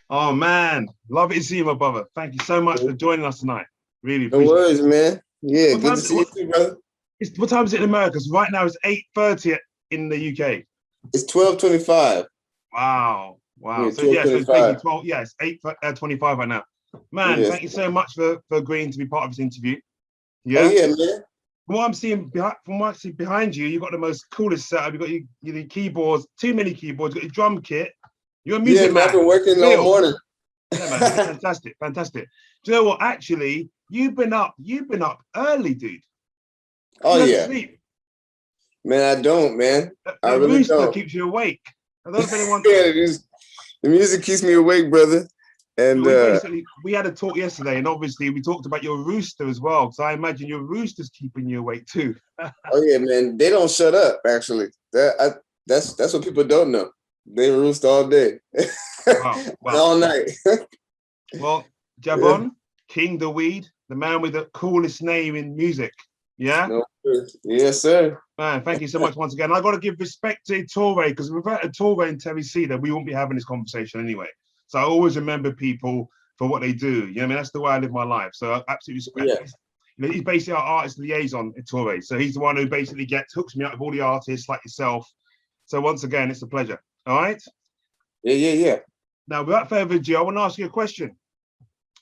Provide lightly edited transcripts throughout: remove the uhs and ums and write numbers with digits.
Oh man, love it to see you, my brother. Thank you so much for joining us tonight. Really No appreciate it. worries, man. Yeah, What good time? to see you too, brother. What time is it in America? So right now it's 8:30 in the UK. It's 12:25. Wow, wow. Yeah, So yeah, so it's basically 12:25. 12. Yeah, it's 8:25 right now. Man, Yes. thank you so much for agreeing to be part of this interview. Oh Yeah. yeah, man. From what I'm seeing behind, from what I see behind you, you've got the most coolest setup. You've got your keyboards, too many keyboards. You've got your drum kit. You're a Yeah, music man. I've man. been working all Real. morning. Yeah, man. Fantastic, fantastic. Do you know what? Actually, you've been up early, dude. Oh You don't yeah, sleep. man. I don't, man. The, I the really rooster don't. keeps you awake. I don't know if anyone. Yeah, the music keeps me awake, brother. And We had a talk yesterday, and obviously we talked about your rooster as well. So I imagine your rooster's keeping you awake too. oh yeah, man. They don't shut up. Actually, that's what people don't know. They roost all day, Wow, wow. all night. Well, Yeah. Jabon, King Daweed, the man with the coolest name in music. Yeah, No, yes, sir. man. Thank you so much once again. I got to give respect to Torre because without Torre and Terry Cedar, we wouldn't be having this conversation anyway. So I always remember people for what they do. You know, what I mean, that's the way I live my life. So I absolutely respect. Yeah, He's basically our artist liaison at Torre. So he's the one who basically hooks me up with all the artists like yourself. So once again, it's a pleasure. All right. yeah. Now, without further ado, I want to ask you a question.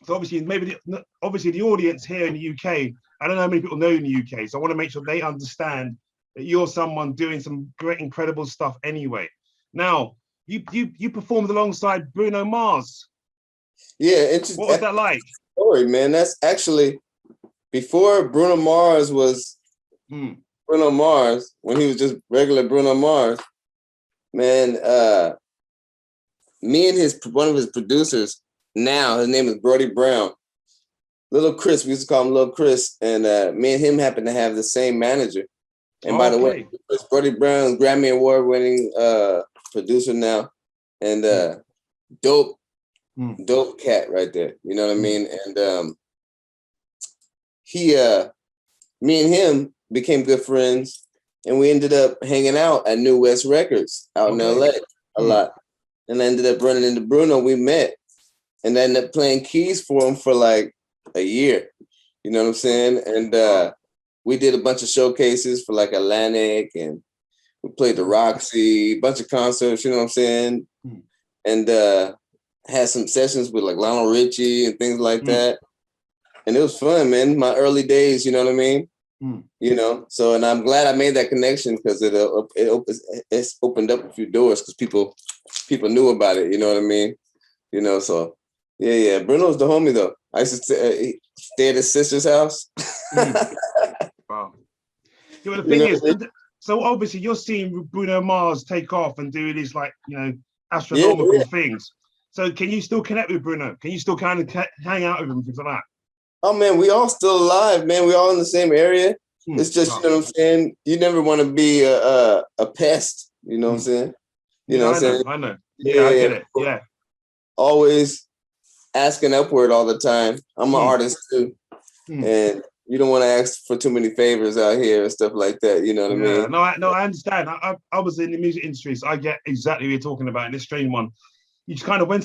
So obviously the audience here in the UK, I don't know how many people know in the UK, so I want to make sure they understand that you're someone doing some great, incredible stuff anyway. Now, you performed alongside Bruno Mars. Yeah, What was that like? story, man. That's actually before Hmm. Bruno Mars, when he was just regular Bruno Mars, man, me and his one of his producers now, his name is Brody Brown. Little Chris, we used to call him Little Chris, and me and him happen to have the same manager. And by the way, Okay. Brody Brown, Grammy Award winning producer now, and Hmm. dope, Hmm. dope cat right there. You know what I Hmm. mean? And he me and him became good friends, and we ended up hanging out at New West Records out in Okay. LA a Hmm. lot. And I ended up running into Bruno. We met, and I ended up playing keys for him for like a year. You know what I'm saying? And Wow. we did a bunch of showcases for like Atlantic, and we played the Hmm. Roxy, a bunch of concerts. You know what I'm saying? Hmm. And had some sessions with like Lionel Richie and things like Hmm. that. And it was fun, man. My early days, you know what I mean? Hmm. You know, so and I'm glad I made that connection because it's opened up a few doors because people knew about it. You know what I mean? You know, so yeah. Bruno's the homie though. I used to stay at his sister's house. Hmm. Wow. Yeah, well, the You thing know, is, so obviously you're seeing Bruno Mars take off and do these like yeah. astronomical things. So can you still connect with Bruno? Can you still kind of hang out with him things like that? Oh man, we all still alive, man. We all in the same area. Hmm. It's just, you Wow. know what I'm saying. You never want to be a pest. You know what I'm Hmm. saying. You know Yeah, what I'm I know. saying. I know. Yeah, I Yeah. get it. Yeah. Always asking upward all the time. I'm an Hmm. artist too, Hmm. and you don't want to ask for too many favors out here and stuff like that. You know what I Yeah. mean? No, I understand. I was in the music industry, so I get exactly what you're talking about in this strange one. You just kind of when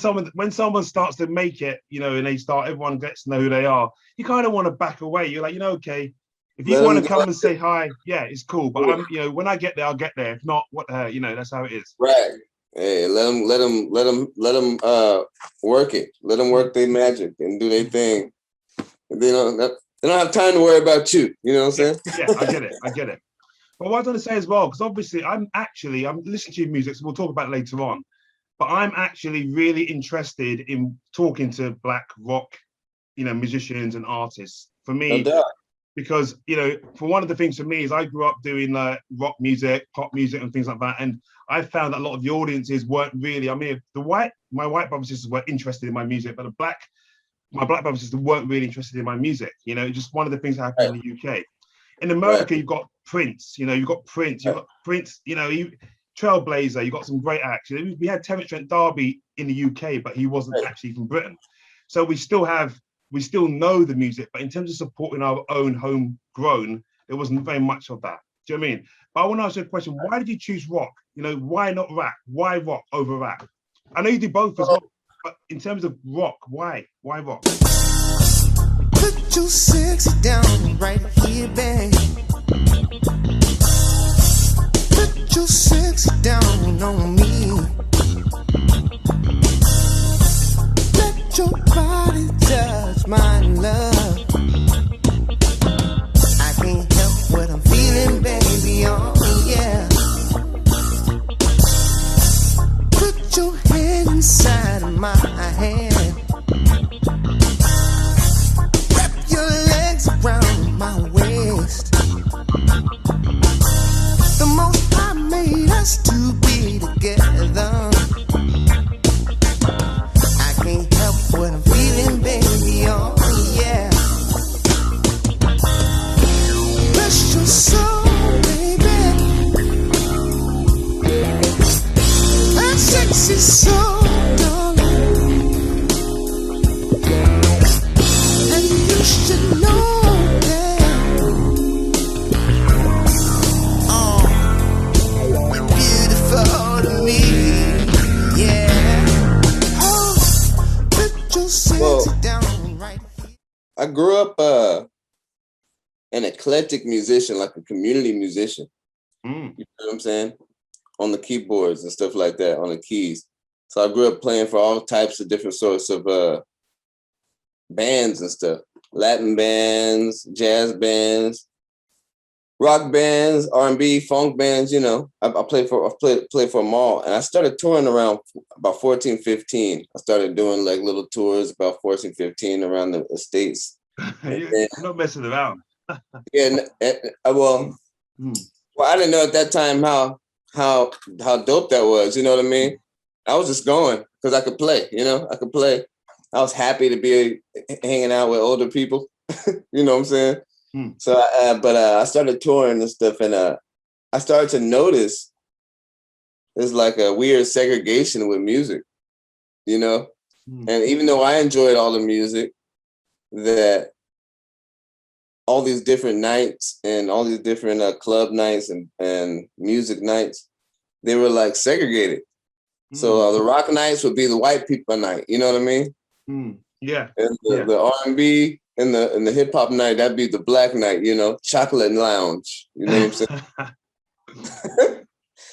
someone starts to make it, and everyone gets to know who they are. You kind of want to back away. You're like, okay, if you Let want them to go. come and say hi, yeah, it's cool. But when I get there, I'll get there. If not, what the hell, that's how it is. Right. Hey, let them work it. Let them Mm. work their magic and do their thing. They don't have time to worry about you. You know what I'm Yeah, saying? yeah, I get it. I get it. But what I was going to say as well, because obviously I'm listening to your music, so we'll talk about it later on. But I'm actually really interested in talking to Black rock, musicians and artists. For No me, doubt. because for one of the things for me is I grew up doing rock music, pop music, and things like that, and I found that a lot of the audiences weren't really. I mean, my white brothers and sisters were interested in my music, but my black brothers and sisters weren't really interested in my music. Just one of the things that happened Right. in the UK. In Right. America, you've got Prince. You've got Prince. You've Right. got Prince. Trailblazer. You've got some great acts. We had Terence Trent D'Arby in the UK, but he wasn't Right. actually from Britain. So we still know the music, but in terms of supporting our own homegrown, there wasn't very much of that. Do you know what I mean? But I want to ask you a question. Why did you choose rock? Why not rap? Why rock over rap? I know you do both as well. But in terms of rock, why rock? Put your sexy down right here, babe. Put your sexy down on me. Let your body touch my love. I can't help what I'm feeling, baby. Oh yeah. Put your head inside of my hand. Wrap your legs around my waist. The most I made us to be together. I can't help what I'm feeling, baby. Oh yeah. Rest your soul, baby. That sexy soul, darling. And you should know that. Oh, you're beautiful to me. Yeah. Oh, put your sexy down right here. I grew up an eclectic musician, like a community musician. You know what I'm saying? On the keyboards and stuff like that, on the keys. So I grew up playing for all types of different sorts of bands and stuff. Latin bands, jazz bands, rock bands, R&B, funk bands, you know. I played for them all. And I started touring around about 14, 15. I started doing like little tours about 14, 15 around the States. You're not messing around. Yeah, well, I didn't know at that time how dope that was. You know what I mean? I was just going because I could play. You know, I could play. I was happy to be hanging out with older people. You know what I'm saying? So, I started touring and stuff, and I started to notice there's like a weird segregation with music. You know, and even though I enjoyed all the music, that all these different nights and all these different club nights and music nights, they were like segregated. So the rock nights would be the white people night. You know what I mean? Yeah. And the R&B and the hip hop night, that'd be the black night. You know, chocolate lounge. You know what I'm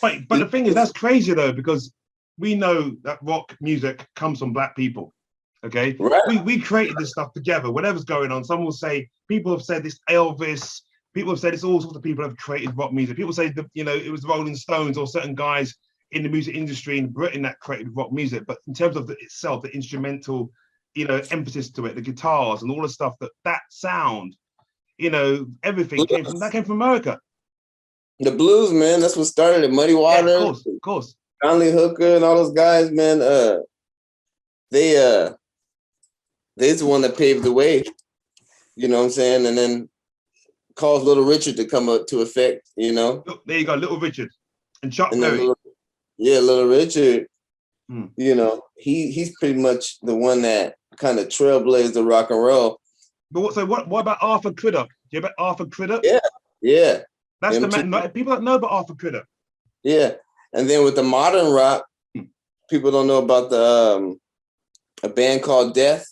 saying? But the thing is, that's crazy though, because we know that rock music comes from black people. Okay, right. We created this stuff together. Whatever's going on, some will say, people have said this Elvis, people have said it's all sorts of people have created rock music. People say that, you know, it was the Rolling Stones or certain guys in the music industry in Britain that created rock music. But in terms of itself, the instrumental, you know, emphasis to it, the guitars and all the stuff, that sound, you know, everything came from America. The blues, man, that's what started it. Muddy Waters, yeah, of course. Conley Hooker and all those guys, man. They're the one that paved the way, you know what I'm saying? And then caused Little Richard to come up to effect, you know? There you go, Little Richard. And Chuck Berry. Little Richard, you know, he's pretty much the one that kind of trailblazed the rock and roll. But what about Arthur Criddock? Do you know about Arthur Criddock? Yeah. That's the man. People don't know about Arthur Criddock. Yeah. And then with the modern rock, people don't know about the a band called Death.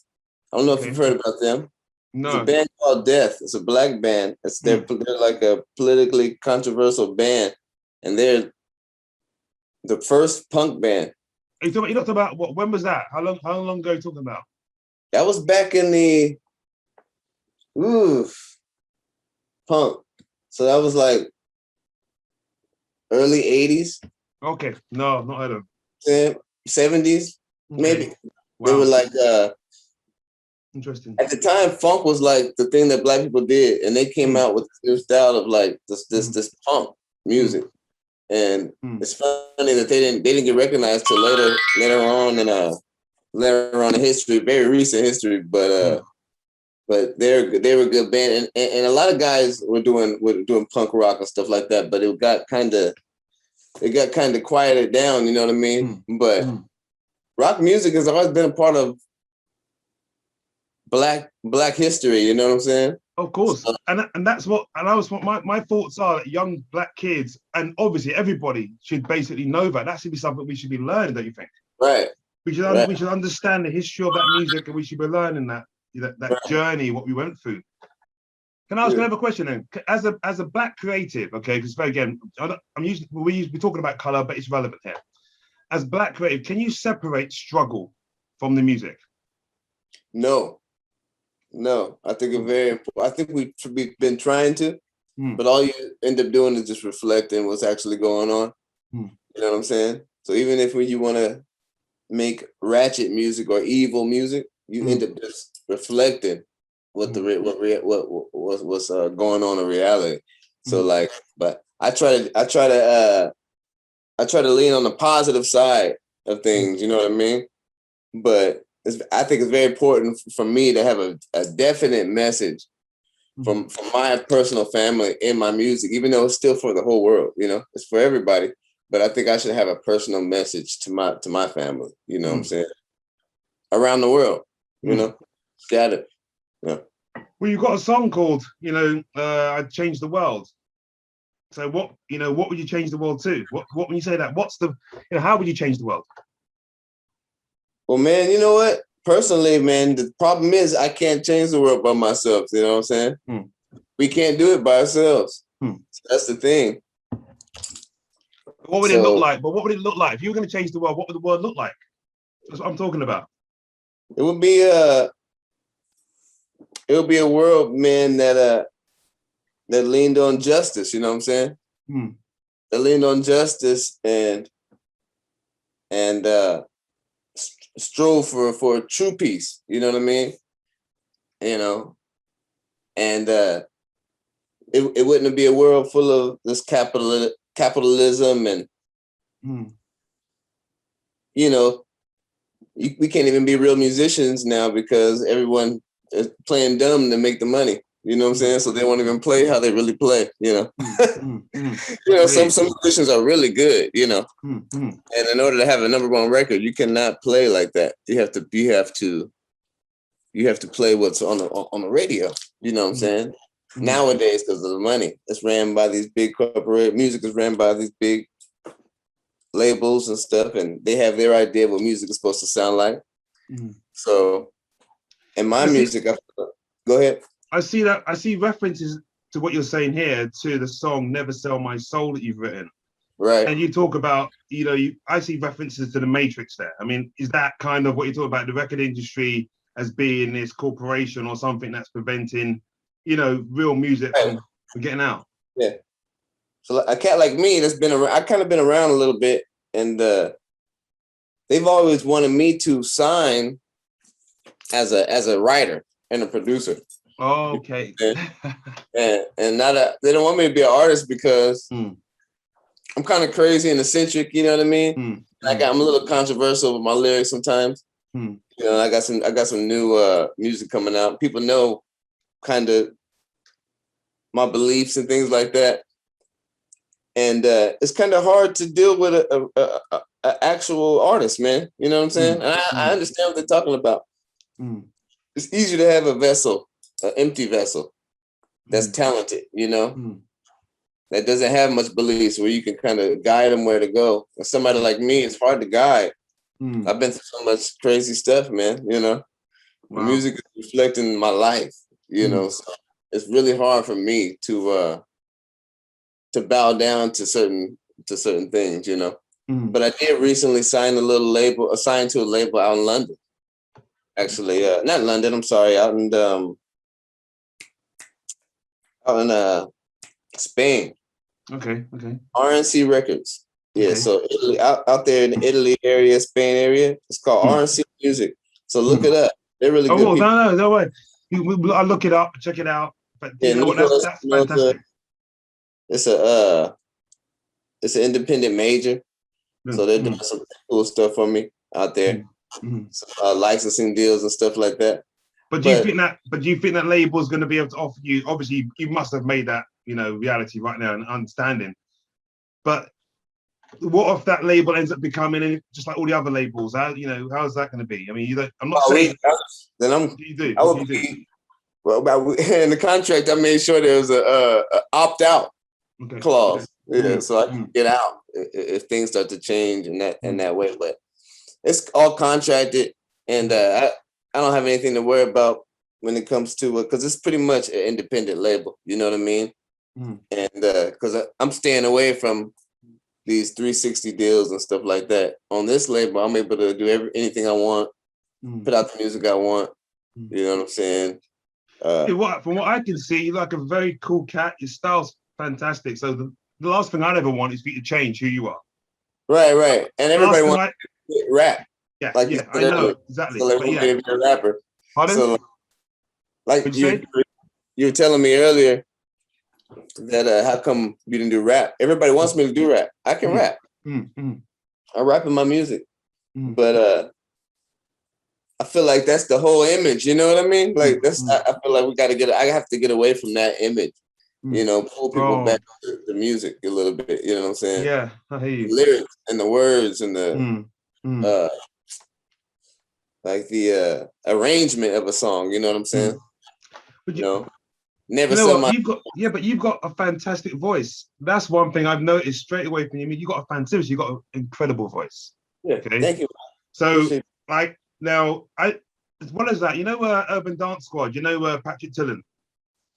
I don't know if you've heard about them. No. It's a band called Death. It's a black band. They're like a politically controversial band, and they're the first punk band. You talking about what? When was that? How long ago are you talking about? That was back in the punk. So that was like early 80s. Okay. No, not heard of them. 70s, maybe. Wow. They were like interesting. At the time, funk was like the thing that black people did, and they came out with this new style of like this punk music. And it's funny that they didn't get recognized till later on in history, very recent history, but they were a good band, and a lot of guys were doing punk rock and stuff like that, but it got kind of quieted down, you know what I mean? But rock music has always been a part of black history, you know what I'm saying? Of course. So, and that's what my thoughts are, that young black kids, and obviously everybody should basically know that. That should be something we should be learning, don't you think? Right. Right. we should understand the history of that music, and we should be learning that Right. journey, what we went through. Can I ask Yeah. another question then? As a black creative, okay? Because again, we used to be talking about color, but it's relevant here. As black creative, can you separate struggle from the music? No. I think it's very important. I think we've been trying to, but all you end up doing is just reflecting what's actually going on. You know what I'm saying? So even if when you want to make ratchet music or evil music, you end up just reflecting what's going on in reality. So like, but I try to lean on the positive side of things. You know what I mean? But I think it's very important for me to have a definite message from my personal family in my music, even though it's still for the whole world. You know, it's for everybody. But I think I should have a personal message to my family. You know what I'm saying? Around the world, you know, scattered. Yeah. Well, you've got a song called, I Changed the World. So what would you change the world to? What when you say that, how would you change the world? Well, man, you know what? Personally, man, the problem is I can't change the world by myself. You know what I'm saying? We can't do it by ourselves. So that's the thing. What would it look like? But what would it look like if you were going to change the world? What would the world look like? That's what I'm talking about. It would be a world, man, that leaned on justice. You know what I'm saying? That leaned on justice and strove for true peace. You know what I mean? You know, and it wouldn't be a world full of this capitalism and you know, we can't even be real musicians now because everyone is playing dumb to make the money. You know what I'm saying? So they won't even play how they really play. You know, you know, some musicians are really good. You know, and in order to have a #1 record, you cannot play like that. You have to play what's on the radio. You know what I'm saying? Nowadays, because of the money, it's ran by these big corporate music is ran by these big labels and stuff, and they have their idea of what music is supposed to sound like. So, in my music, go ahead. I see references to what you're saying here to the song "Never Sell My Soul" that you've written. Right. And you talk about, I see references to the Matrix there. I mean, is that kind of what you talk about the record industry as being this corporation or something that's preventing, real music from getting out? Yeah. So a cat like me that's been around, I kind of been around a little bit, and they've always wanted me to sign as a writer and a producer. Oh, okay. and not they don't want me to be an artist because I'm kind of crazy and eccentric, you know what I mean? I'm a little controversial with my lyrics sometimes. You know, I got some new music coming out. People know kind of my beliefs and things like that. And it's kind of hard to deal with a actual artist, man. You know what I'm saying? And I understand what they're talking about. It's easier to have a vessel, an empty vessel that's talented, that doesn't have much beliefs, where you can kind of guide them where to go. And somebody like me, it's hard to guide. I've been through so much crazy stuff, man. Wow. The music is reflecting my life, so it's really hard for me to bow down to certain things, But I did recently sign to a label out in London. Actually, not London, I'm sorry, out in Spain. Okay. RNC Records. Yeah, Okay. so Italy, out there in the Italy area, Spain area, it's called RNC Music. So look it up. They're really good people. No way. I'll look it up, check it out. But that's fantastic. It's an independent major. So they're doing some cool stuff for me out there. Some, licensing deals and stuff like that. But do you think that label is going to be able to offer you? Obviously, you must have made that reality right now and understanding. But what if that label ends up becoming just like all the other labels? How is that going to be? I mean, I'm not saying. Then you do. I would be. Well, in the contract, I made sure there was a opt-out clause. Yeah, so I can get out if things start to change in that way. But it's all contracted, and I don't have anything to worry about when it comes to it, because it's pretty much an independent label. You know what I mean? And because I'm staying away from these 360 deals and stuff like that. On this label, I'm able to do anything I want, put out the music I want. You know what I'm saying? From what I can see, you're like a very cool cat. Your style's fantastic. So the last thing I'd ever want is for you to change who you are. Right. And everybody wants to rap. Yeah, like yeah, I know, exactly. So everybody be a rapper. Pardon? So like you were telling me earlier that how come you didn't do rap? Everybody wants me to do rap. I can rap. I rap in my music. But I feel like that's the whole image, you know what I mean? Like I feel like I have to get away from that image, you know, pull people back to the music a little bit, you know what I'm saying? Yeah, I hear you. The lyrics and the words and the like the arrangement of a song, you know what I'm saying? But you know, never you know sell what? my But you've got a fantastic voice. That's one thing I've noticed straight away from you. I mean, you've got an incredible voice. Yeah, okay? Thank you. So like now, as well as that, you know, Urban Dance Squad. You know, Patrick Tillen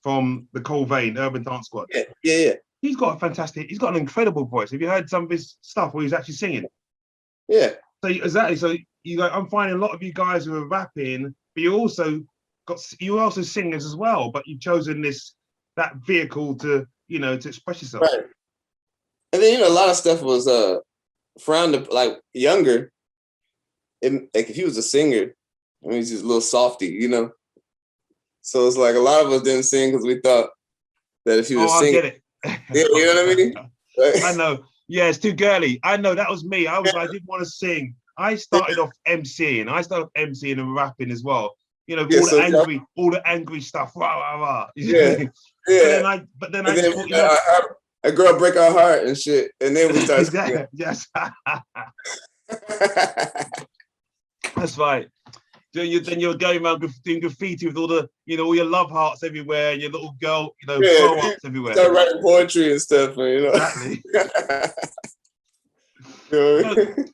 from the Cold Vein Urban Dance Squad. Yeah. He's got an incredible voice. Have you heard some of his stuff where he's actually singing? Yeah. So exactly. So I'm finding a lot of you guys who are rapping, but you're also singers as well. But you've chosen that vehicle to express yourself. Right. And then a lot of stuff was frowned upon, like younger. Like if he was a singer, I mean, he's just a little softy, you know. So it's like a lot of us didn't sing because we thought that if he was singing, I get it. Yeah, you know what I mean? Right? I know. Yeah, it's too girly. I know, that was me. I didn't want to sing. I started off MCing. And rapping as well. You know, all the angry stuff. Rah, rah, rah. Yeah. But then I thought, a girl break our heart and shit, and then we start. Yes. That's right. Then you're going around doing graffiti with all your love hearts everywhere, and your little girl, throw ups everywhere. Start writing poetry and stuff, Exactly.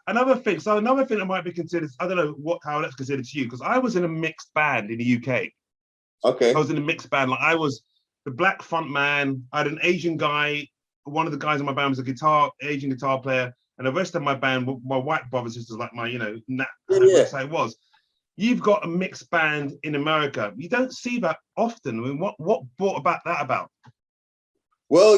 Another thing that might be considered, I don't know how that's considered to you, because I was in a mixed band in the UK. Okay. I was in a mixed band. Like I was the black front man. I had an Asian guy. One of the guys in my band was Asian guitar player, and the rest of my band were my white brothers and sisters, like my, that's how it was. You've got a mixed band in America. You don't see that often. I mean, what brought about that? Well,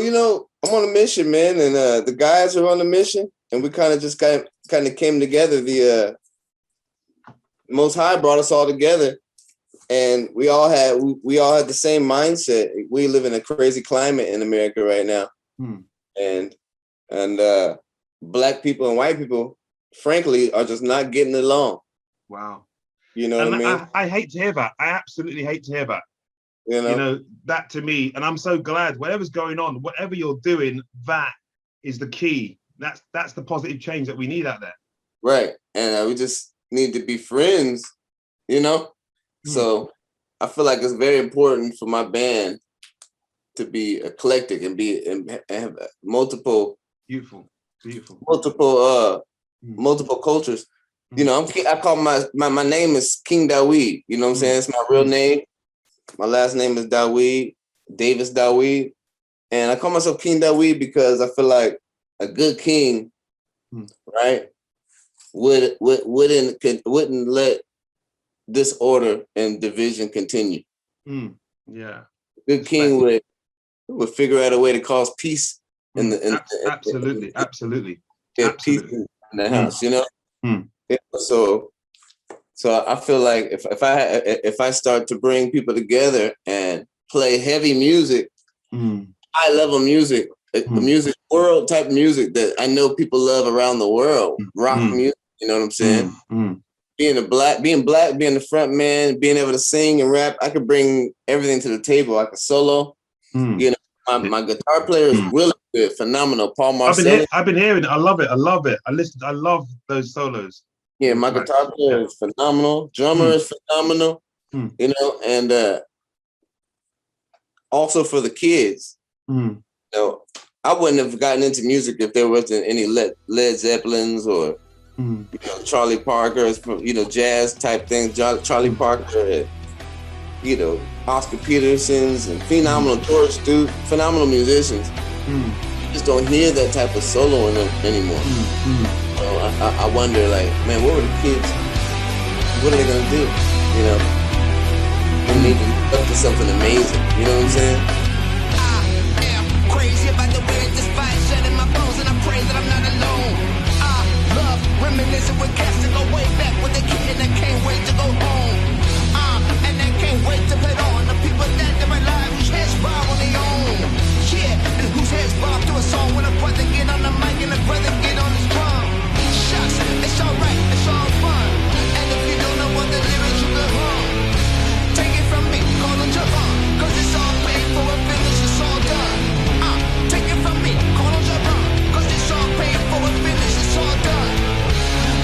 I'm on a mission, man, and the guys are on a mission, and we kind of came together. The Most High brought us all together, and we all had the same mindset. We live in a crazy climate in America right now, and black people and white people, frankly, are just not getting along. Wow. You know what I mean? I hate to hear that. I absolutely hate to hear that. That to me, and I'm so glad whatever's going on, whatever you're doing, that is the key. That's the positive change that we need out there. Right. And we just need to be friends, So I feel like it's very important for my band to be eclectic and have multiple beautiful multiple cultures. I call my name is King Daweed. You know what I'm saying? It's my real name. My last name is Daweed, Davis Daweed. And I call myself King Daweed because I feel like a good king, right, wouldn't let disorder and division continue. Yeah. Good king would figure out a way to cause peace absolutely. Yeah, peace in the house, Yeah, so I feel like if I start to bring people together and play heavy music, high level music, world type music that I know people love around the world, rock music, you know what I'm saying? Being black, being the front man, being able to sing and rap, I could bring everything to the table. I could solo. My guitar player is really good, phenomenal. Paul Marcelli. I've been hearing it. I love it. I love those solos. Yeah, my guitar player is phenomenal. Drummer is phenomenal. And also for the kids. I wouldn't have gotten into music if there wasn't any Led Zeppelins or You know, Charlie Parker, you know, jazz type things. Charlie Parker, you know, Oscar Petersons and phenomenal tourist dude, phenomenal musicians. You just don't hear that type of solo in them anymore. So I wonder, like, man, what were the kids? What are they gonna do? You know, they need to look up to something amazing. You know what I'm saying? I am crazy about the way despite shedding my bones, and I pray that I'm not alone. I love reminiscing with cats to go way back with the kid that can't wait to go home. And they can't wait to put on the people that live my life whose heads bob on their own. Yeah, and whose heads bob to a song when a brother get on the mic and a brother get on his drum. Shucks, it's alright, it's all fun. And if you don't know what the lyrics you can hum, take it from me, call it Javon, cause it's all paid for a finish, it's all done. Take it from me, call it Javon, cause it's all paid for a finish, it's all done.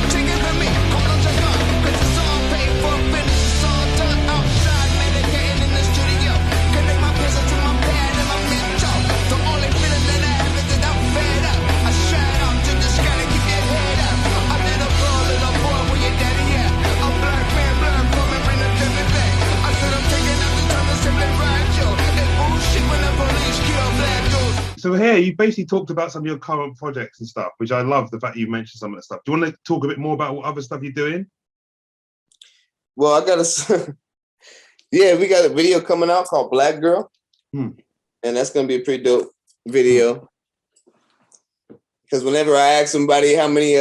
Take it from me, call it Javon, cause it's all paid for a finish, it's all done. Outside, meditating in the studio, connect my pencil to my pad and my mental. The only feeling that I have is that I'm fed up. I shout out to the sky to keep your head up. A little boy, where your daddy at? A black man, come and bring the devil back. I said I'm taking out the time to simply ride you. And bullshit when the police kill black dudes. So here you basically talked about some of your current projects and stuff, which I love the fact you mentioned some of that stuff. Do you want to talk a bit more about what other stuff you're doing? Well, I got a, yeah, we got a video coming out called Black Girl. And that's going to be a pretty dope video. Because whenever I ask somebody how many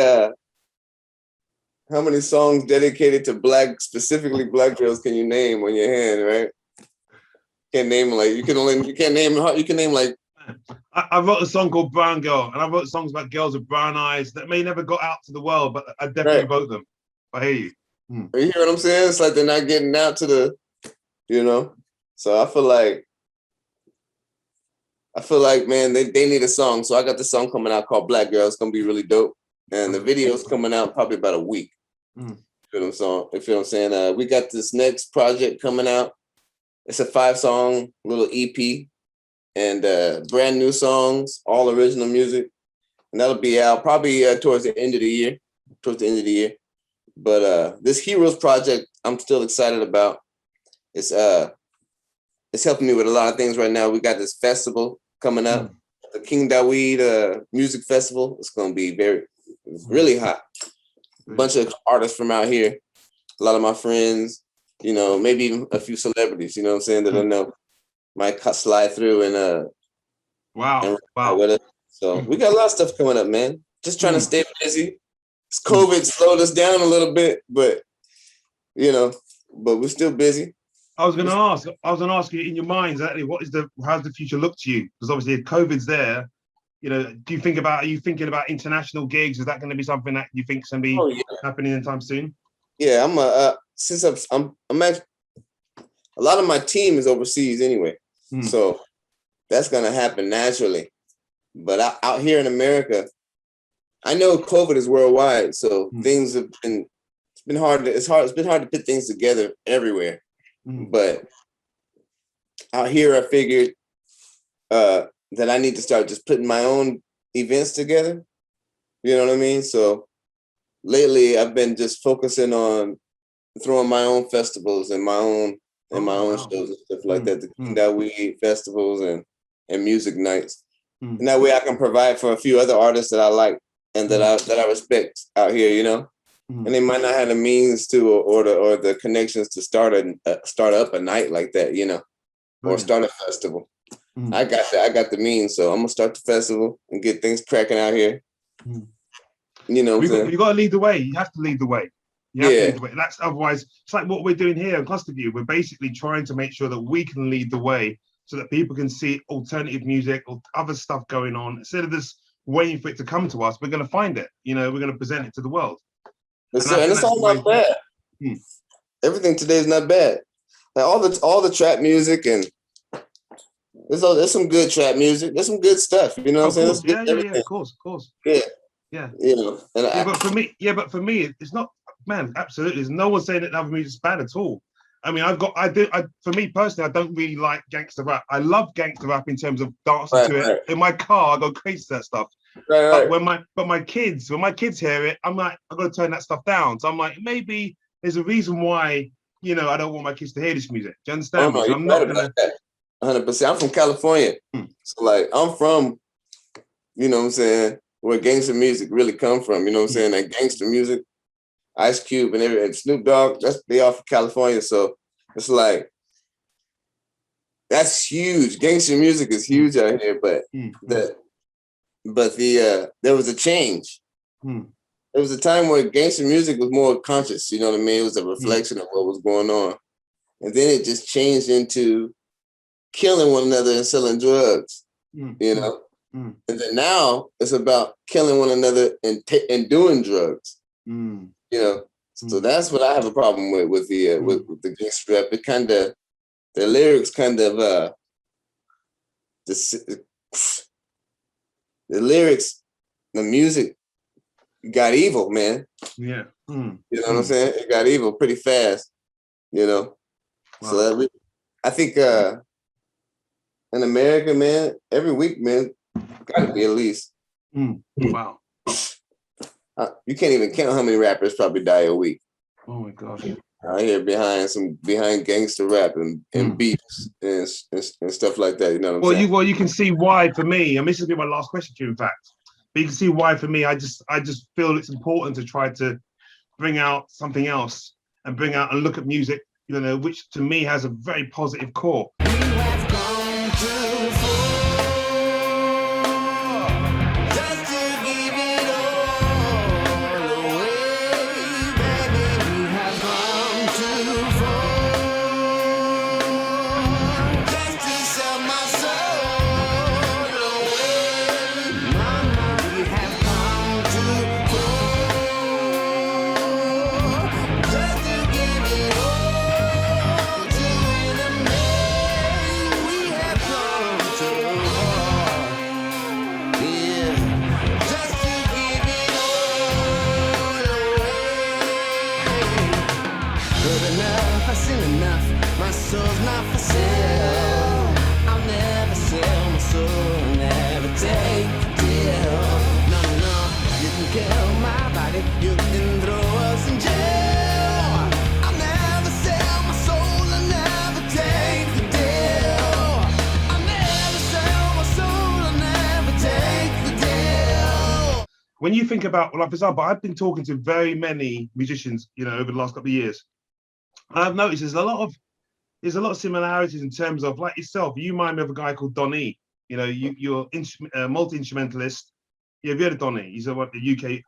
songs dedicated to specifically black girls can you name on your hand, right? Can't name like, you can name like. I wrote a song called Brown Girl, and I wrote songs about girls with brown eyes that may never got out to the world, but I definitely wrote them. I hear you. You hear what I'm saying? It's like they're not getting out to the, you know? So I feel like, man, they need a song. So I got the song coming out called Black Girl. It's going to be really dope. And the video's coming out probably about a week. You feel what I'm saying? We got this next project coming out. It's a 5-song little EP and brand new songs, all original music. And that'll be out probably towards the end of the year. But this Heroes project, I'm still excited about. It's helping me with a lot of things right now. We got this festival coming up, the King Daweed Music Festival. It's going to be really hot. A bunch of artists from out here, a lot of my friends, you know, maybe even a few celebrities, you know what I'm saying, that I know might slide through and wow. With us. So we got a lot of stuff coming up, man. Just trying to stay busy. COVID slowed us down a little bit, but you know, but we're still busy. I was going to ask you in your mind exactly how's the future look to you? Because obviously if COVID's there, you know, are you thinking about international gigs? Is that going to be something that you think is going to be happening anytime soon? Yeah, I'm actually, a lot of my team is overseas anyway, so that's going to happen naturally. But out here in America, I know COVID is worldwide, so things have been. It's been hard to put things together everywhere. But out here, I figured that I need to start just putting my own events together. You know what I mean? So lately, I've been just focusing on throwing my own festivals and my own shows and stuff like that. The King Daweed festivals and music nights. And that way, I can provide for a few other artists that I like and that I respect out here. You know. And they might not have the means to or the connections to start up a night like that, you know, or start a festival. I got the means, so I'm gonna start the festival and get things cracking out here. You know, you got to lead the way. You have to lead the way. You have to lead the way. That's otherwise it's like what we're doing here in Clusterview. We're basically trying to make sure that we can lead the way so that people can see alternative music or other stuff going on instead of just waiting for it to come to us. We're going to find it. You know, we're going to present it to the world. And it's all not bad. Everything today is not bad. Like all the trap music and there's some good trap music. There's some good stuff. You know what I'm saying? Yeah, of course. Yeah. You know, but for me, it's not. Man, absolutely. There's no one saying that other music's bad at all. I mean, for me personally, I don't really like gangster rap. I love gangster rap in terms of dancing to it. In my car, I go crazy to that stuff. Right. But my kids, when my kids hear it, I'm like, I've got to turn that stuff down. So I'm like, maybe there's a reason why, you know, I don't want my kids to hear this music. Do you understand me? So I'm not gonna. 100%. I'm from California, so like I'm from, you know what I'm saying, where gangster music really come from. You know what I'm saying? That gangster music, Ice Cube and everything, Snoop Dogg, they all from California. So it's like that's huge. Gangster music is huge out here, but there was a change. There was a time where gangster music was more conscious. You know what I mean? It was a reflection of what was going on, and then it just changed into killing one another and selling drugs. You know. And then now it's about killing one another and doing drugs. You know, so that's what I have a problem with the gangster rap. It kind of, the lyrics kind of the lyrics, the music got evil, man. Yeah. You know what I'm saying? It got evil pretty fast. You know, so I think in America, man, every week, man. Gotta be at least. Wow. You can't even count how many rappers probably die a week. Oh my gosh. Out here behind gangster rap and beats and stuff like that. You know what I'm saying? You can see why for me, and this will be my last question to you, in fact. But you can see why for me, I just feel it's important to try to bring out something else and bring out and look at music, you know, which to me has a very positive core. When you think about, like, for example, I've been talking to very many musicians, you know, over the last couple of years. And I've noticed there's a lot of similarities in terms of, like yourself, you remind me of a guy called Donny. You know, you're a multi-instrumentalist. Yeah, have you heard of Donny? He's a UK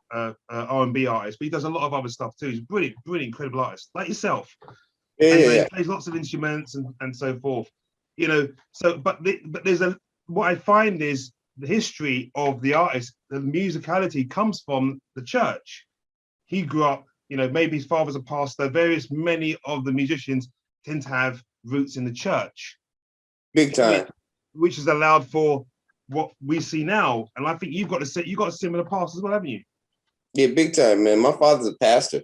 R&B artist, but he does a lot of other stuff too. He's a brilliant, incredible artist, like yourself. He plays lots of instruments and so forth. You know, so but there's what I find is the history of the artist, the musicality comes from the church. He grew up, you know, maybe his father's a pastor. Many of the musicians tend to have roots in the church. Big time. Which has allowed for what we see now. And I think you've got a similar past as well, haven't you? Yeah, big time, man. My father's a pastor.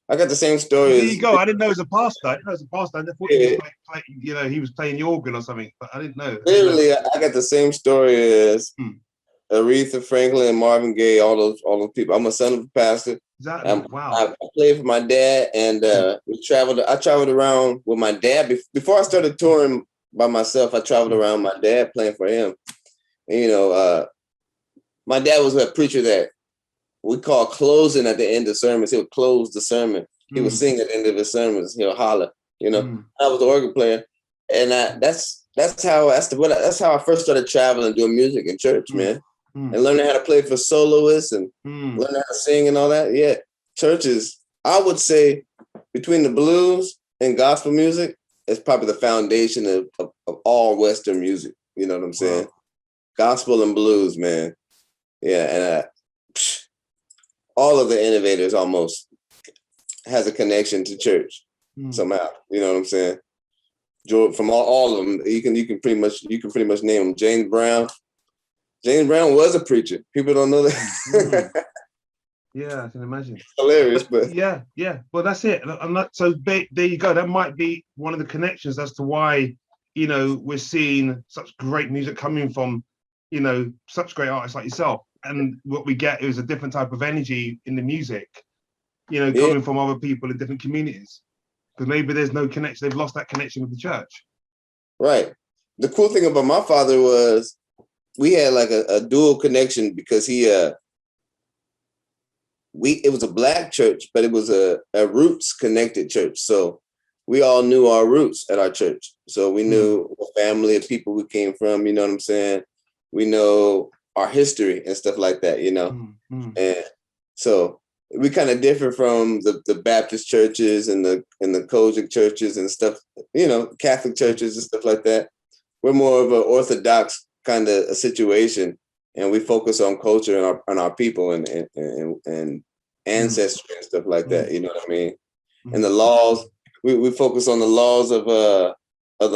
I got the same story. There you go. I didn't know he was a pastor. I thought he was he was playing the organ or something, but I didn't know. Literally, I got the same story as Aretha Franklin and Marvin Gaye, all those people. I'm a son of a pastor. Exactly. Wow. I played for my dad, and I traveled around with my dad. Before I started touring by myself, I traveled around my dad playing for him. And, you know, my dad was a preacher that we call closing at the end of sermons. He'll close the sermon. He would sing at the end of his sermons. He'll holler. You know, I was the organ player, and that's how I first started traveling, doing music in church, man, and learning how to play for soloists and learning how to sing and all that. Yeah, churches. I would say between the blues and gospel music, it's probably the foundation of all Western music. You know what I'm saying? Wow. Gospel and blues, man. Yeah, and all of the innovators almost has a connection to church somehow. You know what I'm saying? From all of them, you can pretty much name them. James Brown was a preacher. People don't know that. Yeah, I can imagine. Hilarious, but yeah. Well, that's it. So there you go. That might be one of the connections as to why, you know, we're seeing such great music coming from, you know, such great artists like yourself. and what we get is a different type of energy in the music, you know, coming from other people in different communities. Because maybe there's no connection, they've lost that connection with the church. Right. The cool thing about my father was we had like a dual connection because it was a Black church, but it was a roots connected church. So we all knew our roots at our church. So we knew what family of people we came from, you know what I'm saying? We know our history and stuff like that, you know? And so we kind of differ from the Baptist churches and the Kojic churches and stuff, you know, Catholic churches and stuff like that. We're more of an Orthodox kind of a situation, and we focus on culture and our people and ancestry and stuff like that. You know what I mean? And the laws, we focus on the laws of the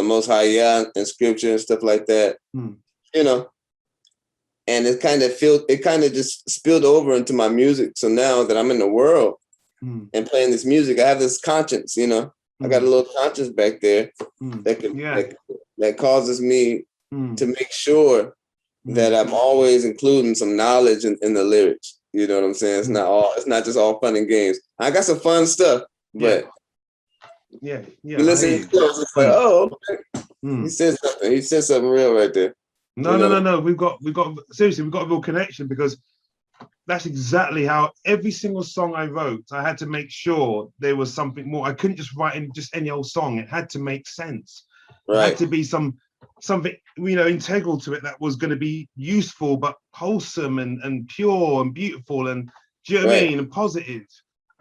Most High Yah and scripture and stuff like that. You know, and it kind of just spilled over into my music. So now that I'm in the world and playing this music, I have this conscience. You know, I got a little conscience back there that causes me to make sure that I'm always including some knowledge in the lyrics. You know what I'm saying? It's not just all fun and games. I got some fun stuff, but you listen to close, it's like, oh, okay. He said something. He said something real right there. No. We've got seriously, we've got a real connection, because that's exactly how every single song I wrote, I had to make sure there was something more. I couldn't just write in just any old song. It had to make sense. Right. It had to be something, you know, integral to it that was going to be useful, but wholesome and pure and beautiful, and do you know what I mean? And positive.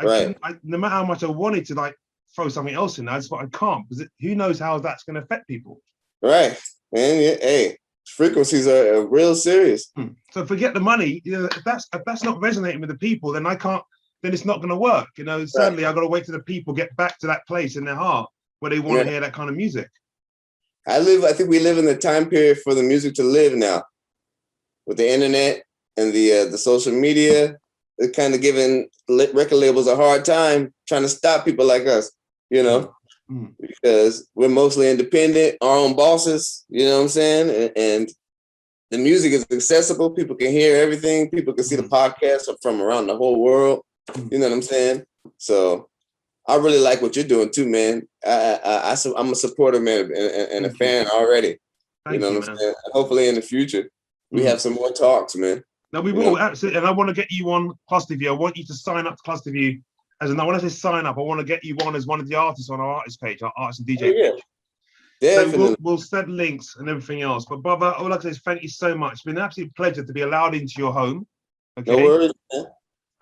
No matter how much I wanted to like throw something else in there, but I can't, because who knows how that's going to affect people. Right. And hey, frequencies are real serious. So forget the money. You know, if that's not resonating with the people, then I can't. Then it's not going to work. You know, certainly I've got to wait till the people get back to that place in their heart where they want to hear that kind of music. I think we live in the time period for the music to live now, with the internet and the social media. They're kind of giving record labels a hard time trying to stop people like us. You know. Because we're mostly independent, our own bosses, you know what I'm saying? And the music is accessible. People can hear everything. People can see the podcast from around the whole world. You know what I'm saying? So I really like what you're doing too, man. I'm a supporter, man, and a fan already. You know what I'm saying? Hopefully in the future, we have some more talks, man. No, we will, absolutely. And I want to get you on Clusterview. I want you to sign up to Clusterview. When I say sign up, I want to get you on as one of the artists on our artist page, our artist and DJ page. Definitely. So we'll send links and everything else. But brother, all I can say is thank you so much. It's been an absolute pleasure to be allowed into your home. Okay. No worries, man.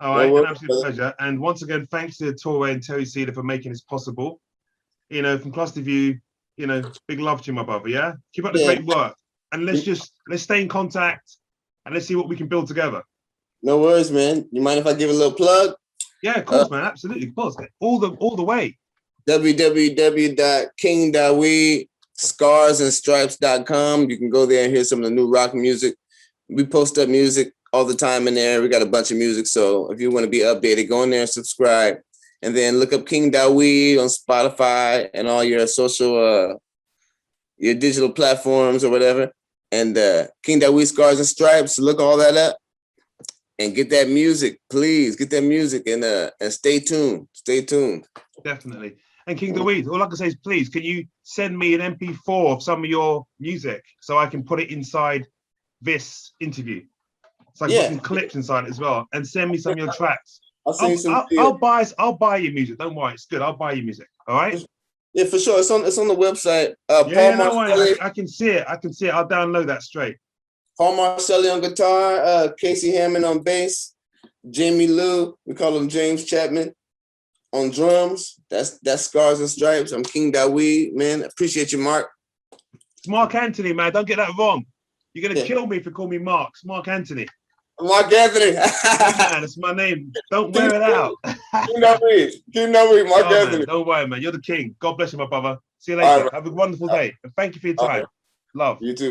All right, an absolute pleasure. And once again, thanks to Torre and Terry Cedar for making this possible. You know, from Clusterview, you know, big love to you, my brother. Yeah, keep up the great work, and let's stay in contact and let's see what we can build together. No worries, man. You mind if I give a little plug? Yeah, of course, man. Absolutely, of course. All the way. www.KingDaweed.ScarsandStripes.com. You can go there and hear some of the new rock music. We post up music all the time in there. We got a bunch of music. So if you want to be updated, go in there and subscribe. And then look up King Daweed on Spotify and all your social, your digital platforms or whatever. And King Daweed Scars and Stripes. Look all that up. And get that music, please. Get that music and stay tuned. Stay tuned. Definitely. And King Daweed, all I can say is, please, can you send me an MP4 of some of your music so I can put it inside this interview? So I can put some clips inside it as well, and send me some of your tracks. I'll buy your music. Don't worry, it's good. I'll buy your music. All right. Yeah, for sure. It's on the website. I can see it. I'll download that straight. Paul Marcelli on guitar, Casey Hammond on bass, Jamie Lou, we call him James Chapman, on drums. That's Scars and Stripes. I'm King Daweed, man. Appreciate you, Mark. It's Mark Anthony, man. Don't get that wrong. You're gonna kill me if you call me Mark. It's Mark Anthony. Mark Anthony. Man, it's my name. Don't wear it out. King Daweed, Mark Anthony. Man, don't worry, man. You're the king. God bless you, my brother. See you later. Have a wonderful day. And thank you for your time. Love. You too.